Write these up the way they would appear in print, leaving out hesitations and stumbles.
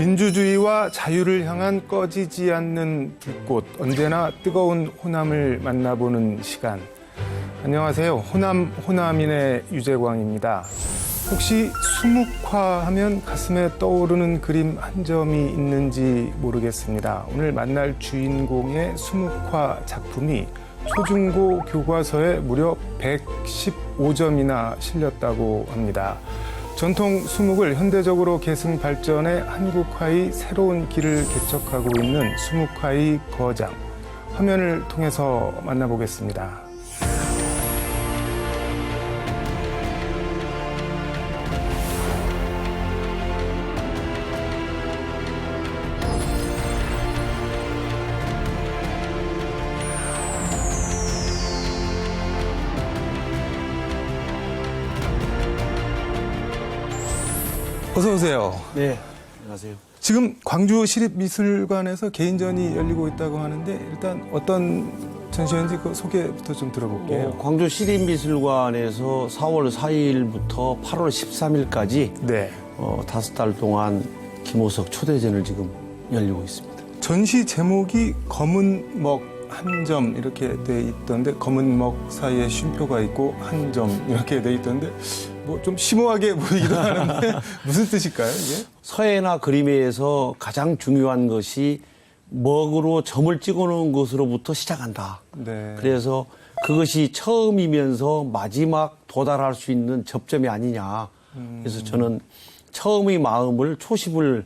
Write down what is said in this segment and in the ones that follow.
민주주의와 자유를 향한 꺼지지 않는 불꽃, 언제나 뜨거운 호남을 만나보는 시간. 안녕하세요. 호남인의 유재광입니다. 혹시 수묵화하면 가슴에 떠오르는 그림 한 점이 있는지 모르겠습니다. 오늘 만날 주인공의 수묵화 작품이 초중고 교과서에 무려 115점이나 실렸다고 합니다. 전통 수묵을 현대적으로 계승 발전해 한국화의 새로운 길을 개척하고 있는 수묵화의 거장. 화면을 통해서 만나보겠습니다. 어서 오세요. 네, 안녕하세요. 지금 광주시립미술관에서 개인전이 열리고 있다고 하는데 일단 어떤 전시회인지 그 소개부터 좀 들어볼게요. 광주 시립미술관에서 4월 4일부터 8월 13일까지 네. 5달 동안 김호석 초대전을 지금 열리고 있습니다. 전시 제목이 검은 먹 한 점 이렇게 돼 있던데 검은 먹 사이에 쉼표가 있고 한 점 이렇게 돼 있던데 뭐 좀 심오하게 보이기도 하는데 무슨 뜻일까요 이게? 서예나 그림에서 가장 중요한 것이 먹으로 점을 찍어놓은 것으로부터 시작한다. 네. 그래서 그것이 처음이면서 마지막 도달할 수 있는 접점이 아니냐. 그래서 저는 처음의 마음을 초심을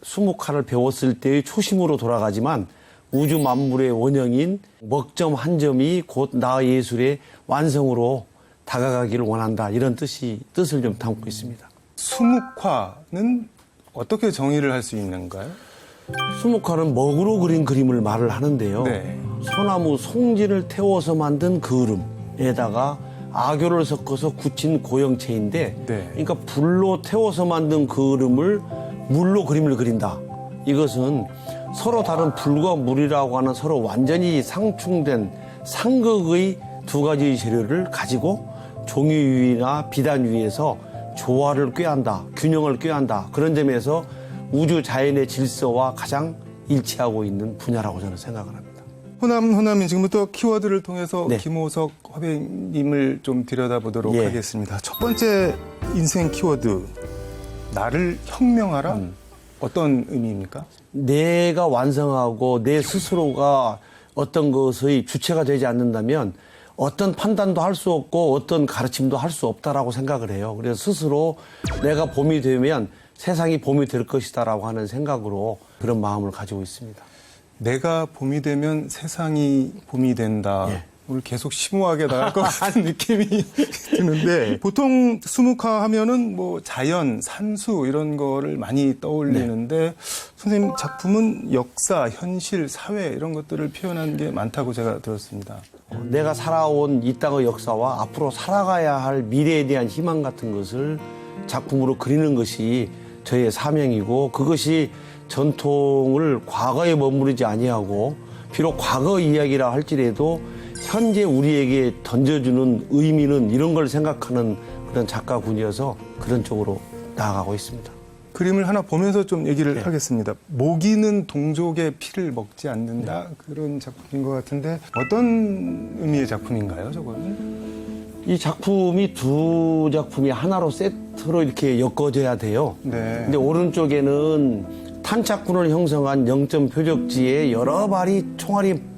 수묵화를 배웠을 때의 초심으로 돌아가지만 우주 만물의 원형인 먹점 한 점이 곧 나 예술의 완성으로 다가가기를 원한다. 이런 뜻을 좀 담고 있습니다. 수묵화는 어떻게 정의를 할 수 있는가요? 수묵화는 먹으로 그린 그림을 말을 하는데요. 네. 소나무 송진을 태워서 만든 그을음에다가 악교를 섞어서 굳힌 고형체인데 네. 그러니까 불로 태워서 만든 그을음을 물로 그림을 그린다. 이것은 서로 다른 불과 물이라고 하는 서로 완전히 상충된 상극의 두 가지 재료를 가지고 종이 위나 비단 위에서 조화를 꾀한다, 균형을 꾀한다. 그런 점에서 우주 자연의 질서와 가장 일치하고 있는 분야라고 저는 생각을 합니다. 호남인 지금부터 키워드를 통해서 네. 김호석 화백님을 좀 들여다보도록 예. 하겠습니다. 첫 번째 인생 키워드, 나를 혁명하라? 어떤 의미입니까? 내가 완성하고 내 스스로가 어떤 것의 주체가 되지 않는다면 어떤 판단도 할 수 없고 어떤 가르침도 할 수 없다라고 생각을 해요. 그래서 스스로 내가 봄이 되면 세상이 봄이 될 것이다라고 하는 생각으로 그런 마음을 가지고 있습니다. 내가 봄이 되면 세상이 봄이 된다. 예. 오늘 계속 심오하게 나갈 것 같은 느낌이 드는데 보통 수묵화 하면은 뭐 자연, 산수 이런 거를 많이 떠올리는데 선생님 작품은 역사, 현실, 사회 이런 것들을 표현한 게 많다고 제가 들었습니다. 내가 살아온 이 땅의 역사와 앞으로 살아가야 할 미래에 대한 희망 같은 것을 작품으로 그리는 것이 저의 사명이고 그것이 전통을 과거에 머무르지 아니하고 비록 과거 이야기라 할지라도 현재 우리에게 던져주는 의미는 이런 걸 생각하는 그런 작가군이어서 그런 쪽으로 나아가고 있습니다. 그림을 하나 보면서 좀 얘기를 하겠습니다. 모기는 동족의 피를 먹지 않는다. 그런 작품인 것 같은데 어떤 의미의 작품인가요, 저거는? 이 작품이 두 작품이 하나로 세트로 이렇게 엮어져야 돼요. 네. 근데 오른쪽에는 탄착군을 형성한 0점 표적지에 여러 발이 총알이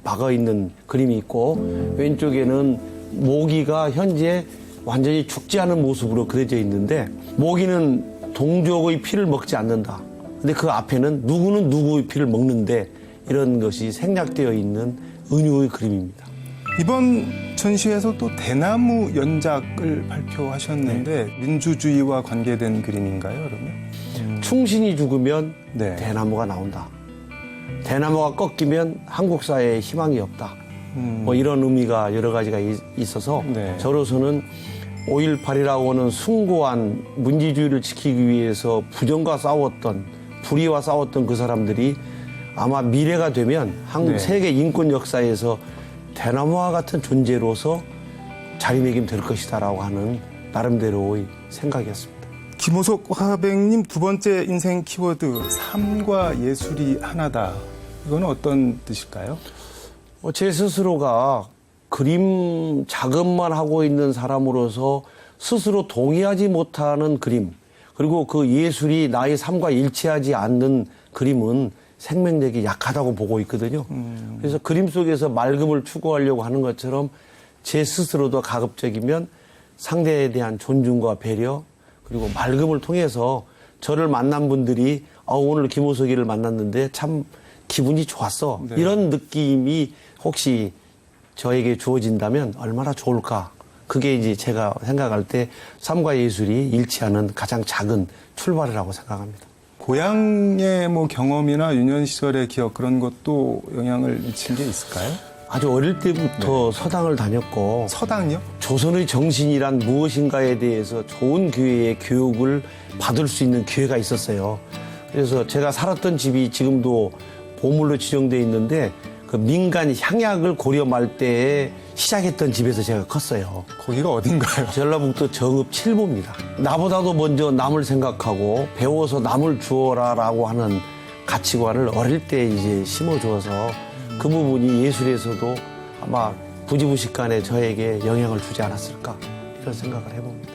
박아 있는 그림이 있고 왼쪽에는 모기가 현재 완전히 죽지 않은 모습으로 그려져 있는데 모기는 동족의 피를 먹지 않는다. 근데 그 앞에는 누구는 누구의 피를 먹는데 이런 것이 생략되어 있는 은유의 그림입니다. 이번 전시회에서 또 대나무 연작을 발표하셨는데 민주주의와 관계된 그림인가요, 그러면? 충신이 죽으면 네. 대나무가 나온다. 대나무가 꺾이면 한국 사회에 희망이 없다. 뭐 이런 의미가 여러 가지가 있어서 네. 저로서는 5.18이라고 하는 숭고한 민주주의를 지키기 위해서 부정과 싸웠던 불의와 싸웠던 그 사람들이 아마 미래가 되면 네. 세계 인권 역사에서 대나무와 같은 존재로서 자리매김될 것이다라고 하는 나름대로의 생각이었습니다. 김호석 화백님 두 번째 인생 키워드 삶과 예술이 하나다. 이거는 어떤 뜻일까요? 제 스스로가 그림 작업만 하고 있는 사람으로서 스스로 동의하지 못하는 그림, 그리고 그 예술이 나의 삶과 일치하지 않는 그림은 생명력이 약하다고 보고 있거든요. 그래서 그림 속에서 맑음을 추구하려고 하는 것처럼 제 스스로도 가급적이면 상대에 대한 존중과 배려, 그리고 맑음을 통해서 저를 만난 분들이 오늘 김호석이를 만났는데 참 기분이 좋았어. 네. 이런 느낌이 혹시 저에게 주어진다면 얼마나 좋을까. 그게 이제 제가 생각할 때 삶과 예술이 일치하는 가장 작은 출발이라고 생각합니다. 고향의 뭐 경험이나 유년 시절의 기억 그런 것도 영향을 미친 게 있을까요? 아주 어릴 때부터 서당을 다녔고 서당이요? 조선의 정신이란 무엇인가에 대해서 좋은 교회의 교육을 받을 수 있는 기회가 있었어요. 그래서 제가 살았던 집이 지금도 보물로 지정되어 있는데 그 민간 향약을 고려 말대에 시작했던 집에서 제가 컸어요. 거기가 어딘가요? 전라북도 정읍 7부입니다. 나보다도 먼저 남을 생각하고 배워서 남을 주어라라고 하는 가치관을 어릴 때 이제 심어주어서 그 부분이 예술에서도 아마 부지부식간에 저에게 영향을 주지 않았을까 이런 생각을 해봅니다.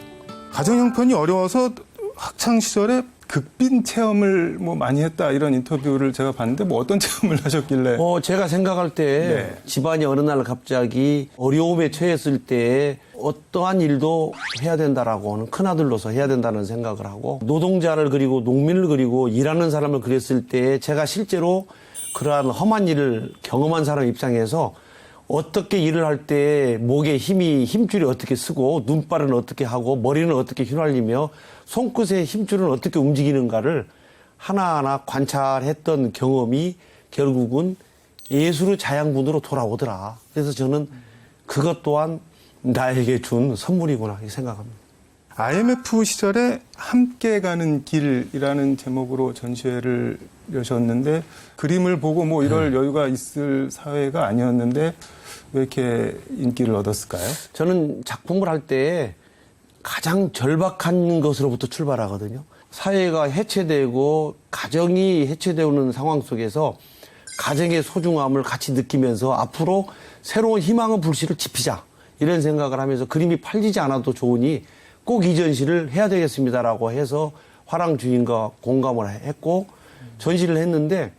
가정 형편이 어려워서 학창 시절에 극빈 체험을 뭐 많이 했다 이런 인터뷰를 제가 봤는데 뭐 어떤 체험을 하셨길래? 제가 생각할 때 네. 집안이 어느 날 갑자기 어려움에 처했을 때 어떠한 일도 해야 된다라고 하는 큰아들로서 해야 된다는 생각을 하고 노동자를 그리고 농민을 그리고 일하는 사람을 그렸을 때 제가 실제로 그러한 험한 일을 경험한 사람 입장에서 어떻게 일을 할 때 목에 힘줄이 어떻게 쓰고 눈발은 어떻게 하고 머리는 어떻게 휘날리며 손끝의 힘줄은 어떻게 움직이는가를 하나하나 관찰했던 경험이 결국은 예술의 자양분으로 돌아오더라. 그래서 저는 그것 또한 나에게 준 선물이구나 이렇게 생각합니다. IMF 시절에 함께 가는 길이라는 제목으로 전시회를 여셨는데 그림을 보고 뭐 이럴 여유가 있을 사회가 아니었는데 왜 이렇게 인기를 얻었을까요? 저는 작품을 할 때 가장 절박한 것으로부터 출발하거든요. 사회가 해체되고 가정이 해체되는 상황 속에서 가정의 소중함을 같이 느끼면서 앞으로 새로운 희망의 불씨를 지피자 이런 생각을 하면서 그림이 팔리지 않아도 좋으니 꼭 이 전시를 해야 되겠습니다라고 해서 화랑 주인과 공감을 했고 전시를 했는데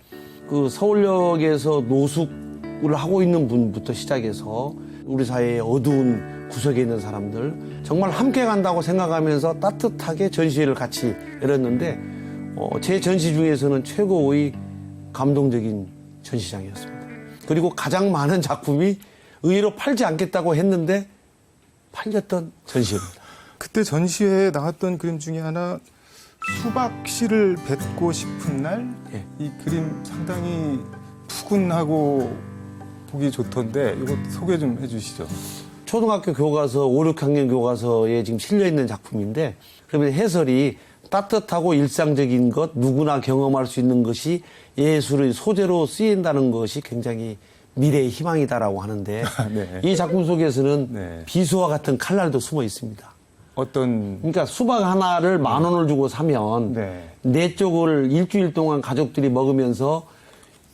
그 서울역에서 노숙을 하고 있는 분부터 시작해서 우리 사회의 어두운 구석에 있는 사람들 정말 함께 간다고 생각하면서 따뜻하게 전시회를 같이 열었는데 제 전시 중에서는 최고의 감동적인 전시장이었습니다. 그리고 가장 많은 작품이 의외로 팔지 않겠다고 했는데 팔렸던 전시회입니다. 그때 전시회에 나왔던 그림 중에 하나 수박씨를 뱉고 싶은 날? 예. 이 그림 상당히 푸근하고 보기 좋던데 이거 소개 좀 해주시죠. 초등학교 교과서, 5, 6학년 교과서에 지금 실려있는 작품인데 그러면 해설이 따뜻하고 일상적인 것, 누구나 경험할 수 있는 것이 예술의 소재로 쓰인다는 것이 굉장히 미래의 희망이다라고 하는데 네. 이 작품 속에서는 네. 비수와 같은 칼날도 숨어 있습니다. 어떤 그러니까 수박 하나를 10,000원을 주고 사면 네. 네 쪽을 일주일 동안 가족들이 먹으면서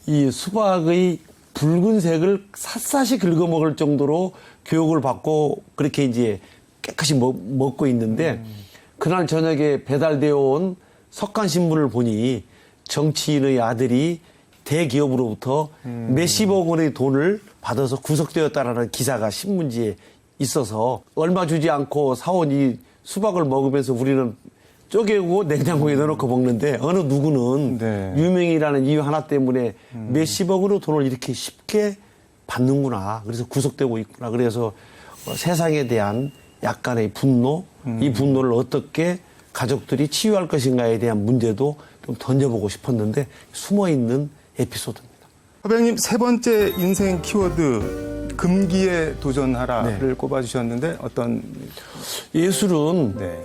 이 수박의 붉은색을 샅샅이 긁어먹을 정도로 교육을 받고 그렇게 이제 깨끗이 먹고 있는데 그날 저녁에 배달되어 온 석간신문을 보니 정치인의 아들이 대기업으로부터 몇십억 원의 돈을 받아서 구속되었다라는 기사가 신문지에 있어서 얼마 주지 않고 사온 이 수박을 먹으면서 우리는 쪼개고 냉장고에 넣어놓고 먹는데 어느 누구는 네. 유명이라는 이유 하나 때문에 몇십억으로 돈을 이렇게 쉽게 받는구나. 그래서 구속되고 있구나. 그래서 세상에 대한 약간의 분노, 이 분노를 어떻게 가족들이 치유할 것인가에 대한 문제도 좀 던져보고 싶었는데 숨어있는 에피소드입니다. 화백님 세 번째 인생 키워드 금기에 도전하라를 네. 꼽아주셨는데 어떤 예술은 네.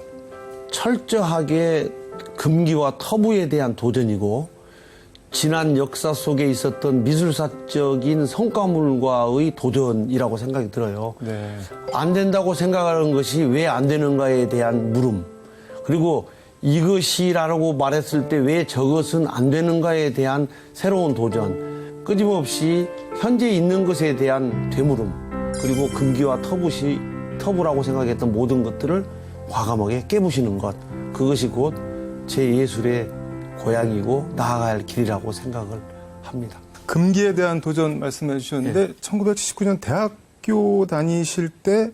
철저하게 금기와 터부에 대한 도전이고 지난 역사 속에 있었던 미술사적인 성과물과의 도전이라고 생각이 들어요. 네. 안 된다고 생각하는 것이 왜 안 되는가에 대한 물음. 그리고 이것이라고 말했을 때 왜 저것은 안 되는가에 대한 새로운 도전, 끊임없이 현재 있는 것에 대한 되물음, 그리고 금기와 터부라고 생각했던 모든 것들을 과감하게 깨부시는 것, 그것이 곧 제 예술의 고향이고 나아갈 길이라고 생각을 합니다. 금기에 대한 도전 말씀해 주셨는데 1979년 대학교 다니실 때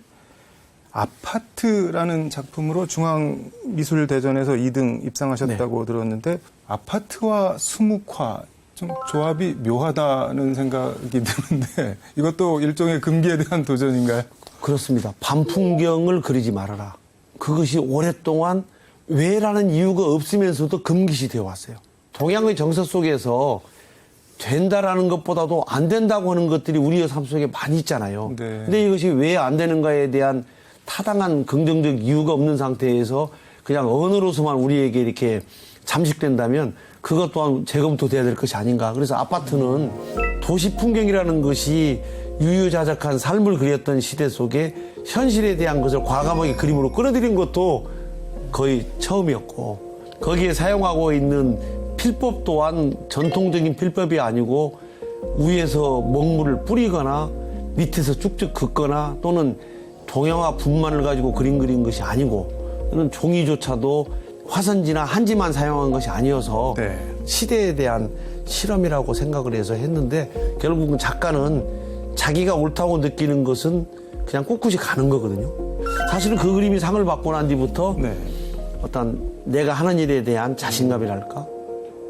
아파트라는 작품으로 중앙미술대전에서 2등 입상하셨다고 들었는데 아파트와 수묵화 좀 조합이 묘하다는 생각이 드는데 이것도 일종의 금기에 대한 도전인가요? 그렇습니다. 밤 풍경을 그리지 말아라. 그것이 오랫동안 왜라는 이유가 없으면서도 금기시 되어 왔어요. 동양의 정서 속에서 된다라는 것보다도 안 된다고 하는 것들이 우리의 삶 속에 많이 있잖아요. 네. 근데 이것이 왜 안 되는가에 대한 타당한 긍정적 이유가 없는 상태에서 그냥 언어로서만 우리에게 이렇게 잠식된다면 그것 또한 재검토돼야 될 것이 아닌가. 그래서 아파트는 도시 풍경이라는 것이 유유자적한 삶을 그렸던 시대 속에 현실에 대한 것을 과감하게 그림으로 끌어들인 것도 거의 처음이었고, 거기에 사용하고 있는 필법 또한 전통적인 필법이 아니고 위에서 먹물을 뿌리거나 밑에서 쭉쭉 긋거나 또는 동양화 분만을 가지고 그린 것이 아니고, 이런 종이조차도 화선지나 한지만 사용한 것이 아니어서 네. 시대에 대한 실험이라고 생각을 해서 했는데, 결국은 작가는 자기가 옳다고 느끼는 것은 그냥 꿋꿋이 가는 거거든요. 사실은 그 그림이 상을 받고 난 뒤부터 네. 어떤 내가 하는 일에 대한 자신감이랄까?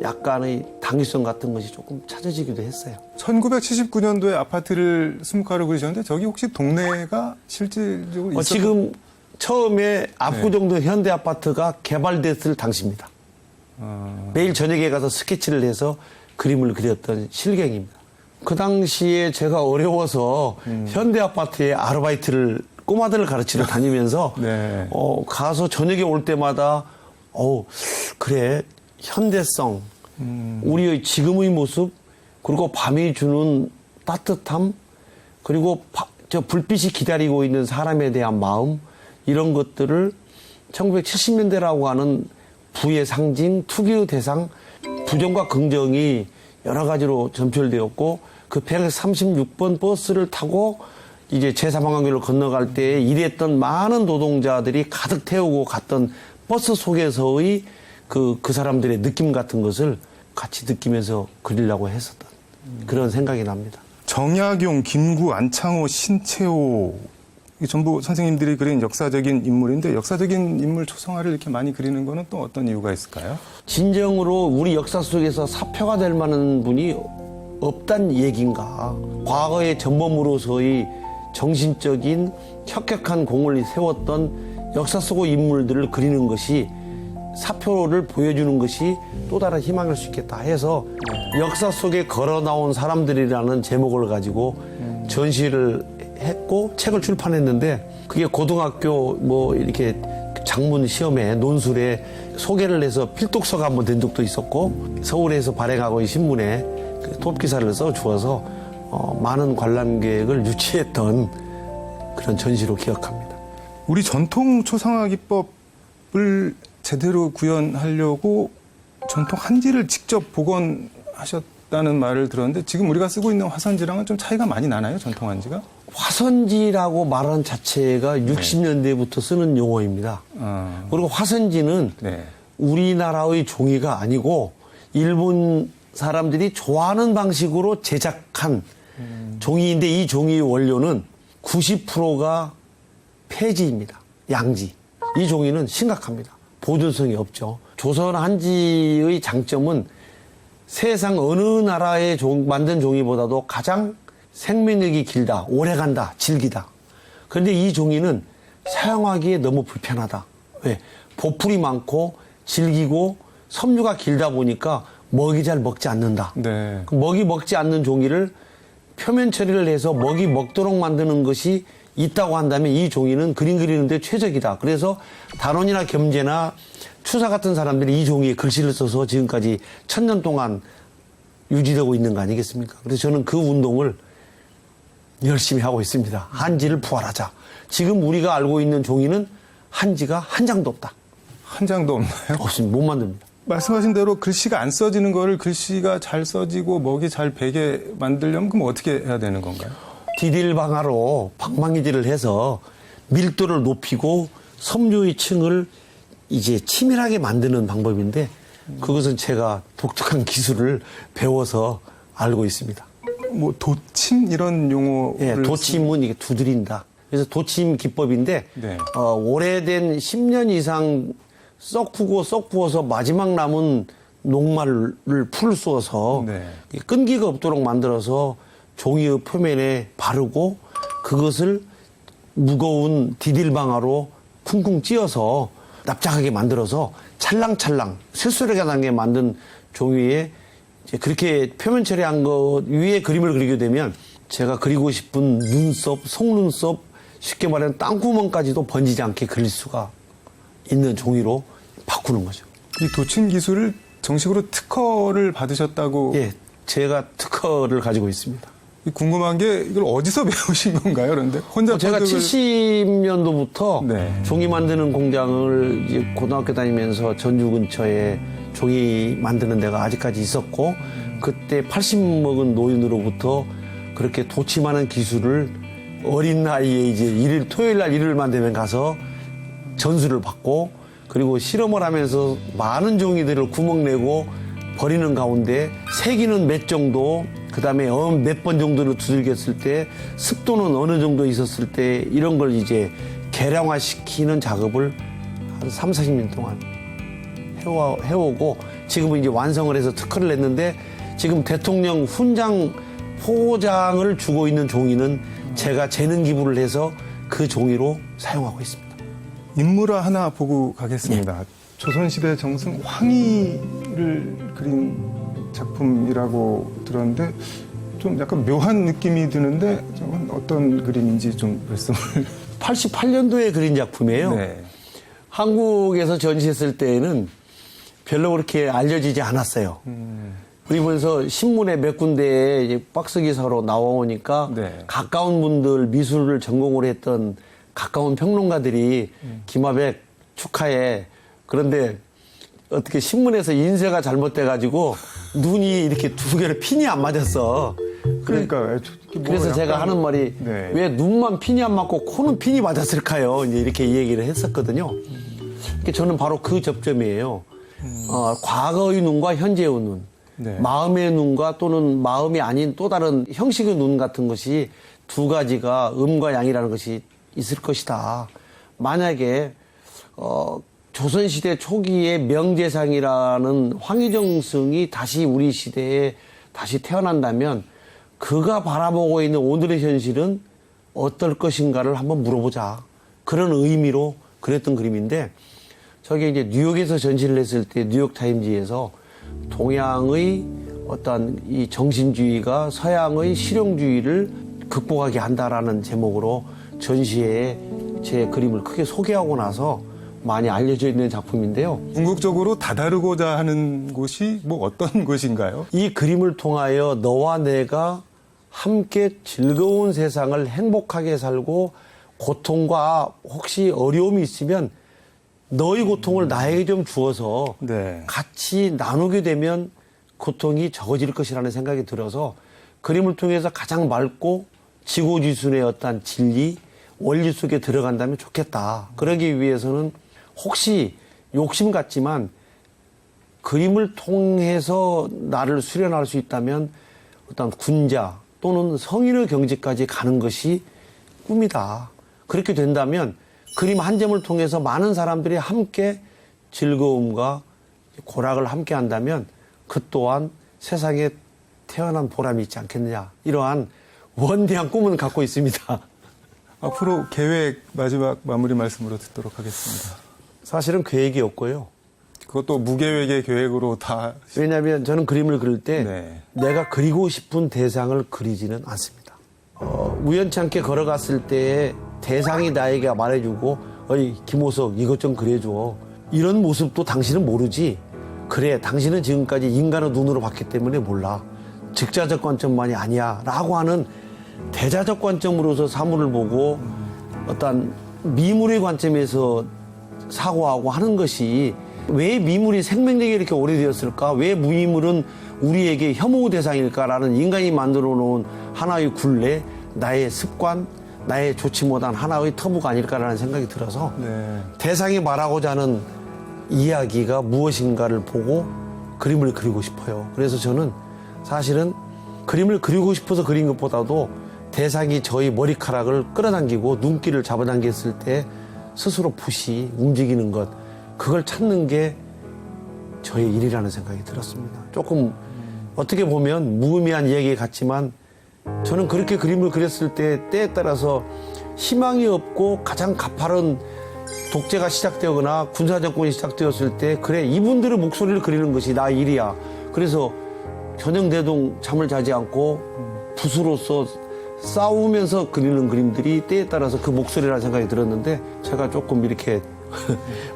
약간의 당위성 같은 것이 조금 찾아지기도 했어요. 1979년도에 아파트를 수묵화로 그리셨는데 저기 혹시 동네가 실질적으로 있었던 지금 처음에 압구정동 현대 아파트가 개발됐을 당시입니다. 매일 저녁에 가서 스케치를 해서 그림을 그렸던 실경입니다. 그 당시에 제가 어려워서 현대 아파트에 아르바이트를 꼬마들을 가르치러 다니면서 네. 가서 저녁에 올 때마다 그래 현대성, 우리의 지금의 모습, 그리고 밤이 주는 따뜻함, 그리고 저 불빛이 기다리고 있는 사람에 대한 마음, 이런 것들을 1970년대라고 하는 부의 상징, 투기의 대상, 부정과 긍정이 여러 가지로 점철되었고, 그 136번 버스를 타고 이제 제3한강교를 건너갈 때 일했던 많은 노동자들이 가득 태우고 갔던 버스 속에서의 그 사람들의 느낌 같은 것을 같이 느끼면서 그리려고 했었던 그런 생각이 납니다. 정약용, 김구, 안창호, 신채호 이게 전부 선생님들이 그린 역사적인 인물인데 역사적인 인물 초성화를 이렇게 많이 그리는 거는 또 어떤 이유가 있을까요? 진정으로 우리 역사 속에서 사표가 될 만한 분이 없단 얘기인가. 과거의 전범으로서의 정신적인 혁혁한 공을 세웠던 역사 속의 인물들을 그리는 것이 사표를 보여주는 것이 또 다른 희망일 수 있겠다 해서 역사 속에 걸어 나온 사람들이라는 제목을 가지고 전시를 했고 책을 출판했는데, 그게 고등학교 이렇게 장문 시험에 논술에 소개를 해서 필독서가 한번 된 적도 있었고, 서울에서 발행하고 있는 신문에 그 톱기사를 써주어서 많은 관람객을 유치했던 그런 전시로 기억합니다. 우리 전통 초상화 기법을 제대로 구현하려고 전통 한지를 직접 복원하셨다는 말을 들었는데 지금 우리가 쓰고 있는 화선지랑은 좀 차이가 많이 나나요? 전통 한지가? 화선지라고 말하는 자체가 60년대부터 쓰는 용어입니다. 그리고 화선지는 네. 우리나라의 종이가 아니고 일본 사람들이 좋아하는 방식으로 제작한 종이인데, 이 종이의 원료는 90%가 폐지입니다. 양지. 이 종이는 심각합니다. 보존성이 없죠. 조선 한지의 장점은 세상 어느 나라의 만든 종이보다도 가장 생명력이 길다, 오래간다, 질기다. 그런데 이 종이는 사용하기에 너무 불편하다. 왜? 보풀이 많고 질기고 섬유가 길다 보니까 먹이 잘 먹지 않는다. 네. 먹이 먹지 않는 종이를 표면 처리를 해서 먹이 먹도록 만드는 것이 있다고 한다면 이 종이는 그림 그리는데 최적이다. 그래서 단원이나 겸재나 추사 같은 사람들이 이 종이에 글씨를 써서 지금까지 1000년 동안 유지되고 있는 거 아니겠습니까? 그래서 저는 그 운동을 열심히 하고 있습니다. 한지를 부활하자. 지금 우리가 알고 있는 종이는 한지가 한 장도 없다. 한 장도 없나요? 없으면 못 만듭니다. 말씀하신 대로 글씨가 안 써지는 거를 글씨가 잘 써지고 먹이 잘 배게 만들려면 그럼 어떻게 해야 되는 건가요? 디딜방아로 방망이질을 해서 밀도를 높이고 섬유의 층을 이제 치밀하게 만드는 방법인데 그것은 제가 독특한 기술을 배워서 알고 있습니다. 뭐 도침 이런 용어를 예, 도침은 이게 두드린다. 그래서 도침 기법인데 네. 오래된 10년 이상 썩 부어서 마지막 남은 녹말을 풀 쏘아서 네. 끈기가 없도록 만들어서 종이의 표면에 바르고 그것을 무거운 디딜방아로 쿵쿵 찧어서 납작하게 만들어서 찰랑찰랑 쇳소리가 나게 만든 종이에 이제 그렇게 표면 처리한 것 위에 그림을 그리게 되면 제가 그리고 싶은 눈썹, 속눈썹, 쉽게 말하면 땅구멍까지도 번지지 않게 그릴 수가 있는 종이로 바꾸는 거죠. 이 도침 기술을 정식으로 특허를 받으셨다고 예, 제가 특허를 가지고 있습니다. 궁금한 게 이걸 어디서 배우신 건가요? 그런데 혼자 제가 터득을- 70년도부터 네. 종이 만드는 공장을 이제 고등학교 다니면서 전주 근처에 종이 만드는 데가 아직까지 있었고 그때 80 먹은 노인으로부터 그렇게 도침하는 기술을 어린 나이에 이제 토요일 날 일요일만 되면 가서 전수를 받고 그리고 실험을 하면서 많은 종이들을 구멍 내고 버리는 가운데 세기는 몇 정도 그다음에 몇 번 정도를 두들겼을 때 습도는 어느 정도 있었을 때 이런 걸 이제 계량화시키는 작업을 한 3, 40년 동안 해오고 지금은 이제 완성을 해서 특허를 냈는데 지금 대통령 훈장 포장을 주고 있는 종이는 제가 재능 기부를 해서 그 종이로 사용하고 있습니다. 인물화 하나 보고 가겠습니다. 조선시대 정승 황희를 그린 작품이라고 들었는데 좀 약간 묘한 느낌이 드는데 좀 어떤 그림인지 좀 말씀을. 88년도에 그린 작품이에요. 네. 한국에서 전시했을 때에는 별로 그렇게 알려지지 않았어요. 그러면서 신문에 몇 군데에 이제 박스 기사로 나오니까 네. 가까운 분들 미술을 전공을 했던 가까운 평론가들이 김하백 축하해. 그런데 어떻게 신문에서 인쇄가 잘못돼가지고 눈이 이렇게 두 개를 핀이 안 맞았어. 그러니까 그래서 제가 하는 말이 네. 왜 눈만 핀이 안 맞고 코는 핀이 맞았을까요? 이제 이렇게 얘기를 했었거든요. 그러니까 저는 바로 그 접점이에요. 과거의 눈과 현재의 눈, 네. 마음의 눈과 또는 마음이 아닌 또 다른 형식의 눈 같은 것이 두 가지가 음과 양이라는 것이 있을 것이다. 만약에 조선시대 초기에 명재상이라는 황희정승이 다시 우리 시대에 다시 태어난다면 그가 바라보고 있는 오늘의 현실은 어떨 것인가를 한번 물어보자. 그런 의미로 그랬던 그림인데 저게 이제 뉴욕에서 전시를 했을 때 뉴욕타임즈에서 동양의 어떤 이 정신주의가 서양의 실용주의를 극복하게 한다라는 제목으로 전시회에 제 그림을 크게 소개하고 나서 많이 알려져 있는 작품인데요. 궁극적으로 다다르고자 하는 곳이 뭐 어떤 곳인가요? 이 그림을 통하여 너와 내가 함께 즐거운 세상을 행복하게 살고 고통과 혹시 어려움이 있으면 너의 고통을 나에게 좀 주어서 네. 같이 나누게 되면 고통이 적어질 것이라는 생각이 들어서 그림을 통해서 가장 맑고 지고지순의 어떤 진리, 원리 속에 들어간다면 좋겠다. 그러기 위해서는 혹시 욕심 같지만 그림을 통해서 나를 수련할 수 있다면 어떤 군자 또는 성인의 경지까지 가는 것이 꿈이다. 그렇게 된다면 그림 한 점을 통해서 많은 사람들이 함께 즐거움과 고락을 함께 한다면 그 또한 세상에 태어난 보람이 있지 않겠느냐. 이러한 원대한 꿈은 갖고 있습니다. 앞으로 계획 마지막 마무리 말씀으로 듣도록 하겠습니다. 사실은 계획이 없고요. 그것도 무계획의 계획으로 다. 왜냐하면 저는 그림을 그릴 때 네. 내가 그리고 싶은 대상을 그리지는 않습니다. 우연치 않게 걸어갔을 때 대상이 나에게 말해주고 어이 김호석 이것 좀 그려줘. 이런 모습도 당신은 모르지. 그래 당신은 지금까지 인간의 눈으로 봤기 때문에 몰라. 즉자적 관점만이 아니야 라고 하는 대자적 관점으로서 사물을 보고 어떤 미물의 관점에서 사고하고 하는 것이 왜 미물이 생명력이 이렇게 오래되었을까? 왜 미물은 우리에게 혐오 대상일까라는 인간이 만들어 놓은 하나의 굴레, 나의 습관, 나의 좋지 못한 하나의 터부가 아닐까라는 생각이 들어서 네. 대상이 말하고자 하는 이야기가 무엇인가를 보고 그림을 그리고 싶어요. 그래서 저는 사실은 그림을 그리고 싶어서 그린 것보다도 대상이 저희 머리카락을 끌어당기고 눈길을 잡아당겼을 때 스스로 붓이 움직이는 것, 그걸 찾는 게 저의 일이라는 생각이 들었습니다. 조금 어떻게 보면 무의미한 이야기 같지만 저는 그렇게 그림을 그렸을 때 때에 따라서 희망이 없고 가장 가파른 독재가 시작되거나 군사정권이 시작되었을 때 그래 이분들의 목소리를 그리는 것이 나의 일이야. 그래서 저녁내동 잠을 자지 않고 붓으로서 싸우면서 그리는 그림들이 때에 따라서 그 목소리라는 생각이 들었는데 제가 조금 이렇게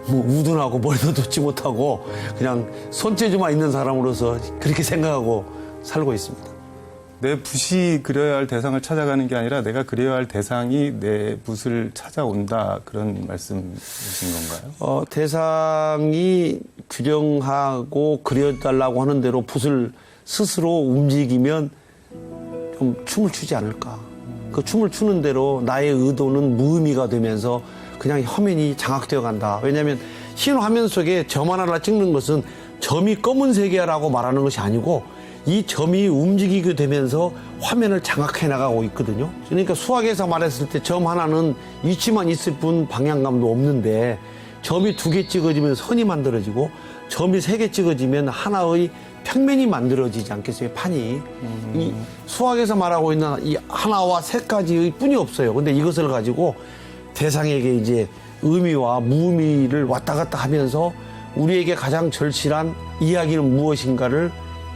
뭐 우둔하고 머리도 돋지 못하고 그냥 손재주만 있는 사람으로서 그렇게 생각하고 살고 있습니다. 내 붓이 그려야 할 대상을 찾아가는 게 아니라 내가 그려야 할 대상이 내 붓을 찾아온다, 그런 말씀이신 건가요? 대상이 규정하고 그려달라고 하는 대로 붓을 스스로 움직이면 좀 춤을 추지 않을까. 그 춤을 추는 대로 나의 의도는 무의미가 되면서 그냥 화면이 장악되어 간다. 왜냐하면 흰 화면 속에 점 하나를 찍는 것은 점이 검은색이야라고 말하는 것이 아니고 이 점이 움직이게 되면서 화면을 장악해 나가고 있거든요. 그러니까 수학에서 말했을 때 점 하나는 위치만 있을 뿐 방향감도 없는데 점이 2개 찍어지면 선이 만들어지고 점이 3개 찍어지면 하나의 평면이 만들어지지 않겠어요, 판이. 이 수학에서 말하고 있는 이 하나와 3가지의 뿐이 없어요. 근데 이것을 가지고 대상에게 이제 의미와 무의미를 왔다 갔다 하면서 우리에게 가장 절실한 이야기는 무엇인가를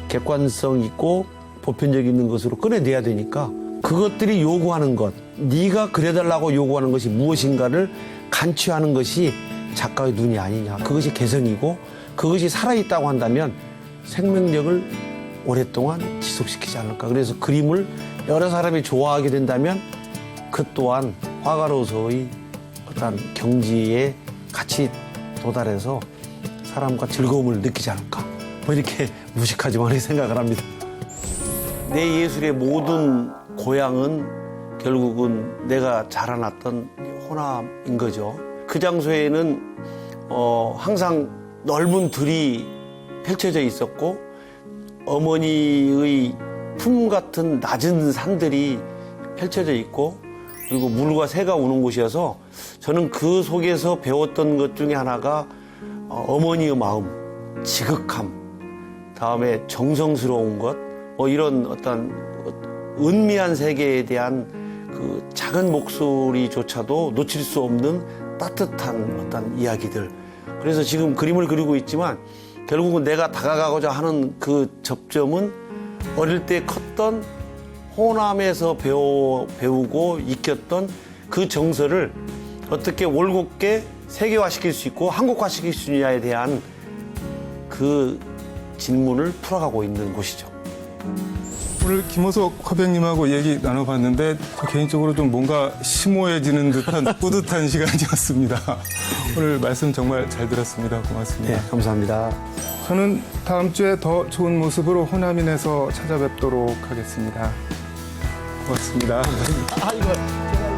객관성 있고 보편적 있는 것으로 꺼내내야 되니까 그것들이 요구하는 것, 네가 그려달라고 요구하는 것이 무엇인가를 간취하는 것이 작가의 눈이 아니냐. 그것이 개성이고 그것이 살아있다고 한다면 생명력을 오랫동안 지속시키지 않을까. 그래서 그림을 여러 사람이 좋아하게 된다면 그 또한 화가로서의 어떤 경지에 같이 도달해서 사람과 즐거움을 느끼지 않을까. 뭐 이렇게 무식하지만 이렇게 생각을 합니다. 내 예술의 모든 고향은 결국은 내가 자라났던 호남인 거죠. 그 장소에는 항상 넓은 들이 펼쳐져 있었고 어머니의 품 같은 낮은 산들이 펼쳐져 있고 그리고 물과 새가 우는 곳이어서 저는 그 속에서 배웠던 것 중에 하나가 어머니의 마음, 지극함, 다음에 정성스러운 것, 이런 어떤 은미한 세계에 대한 그 작은 목소리조차도 놓칠 수 없는 따뜻한 어떤 이야기들. 그래서 지금 그림을 그리고 있지만 결국은 내가 다가가고자 하는 그 접점은 어릴 때 컸던 호남에서 배우고 익혔던 그 정서를 어떻게 올곧게 세계화시킬 수 있고 한국화시킬 수 있느냐에 대한 그 질문을 풀어가고 있는 곳이죠. 오늘 김호석 화백님하고 얘기 나눠봤는데 개인적으로 좀 뭔가 심오해지는 듯한 뿌듯한 시간이었습니다. 오늘 말씀 정말 잘 들었습니다. 고맙습니다. 네, 감사합니다. 저는 다음 주에 더 좋은 모습으로 호남인에서 찾아뵙도록 하겠습니다. 고맙습니다. 이거 제가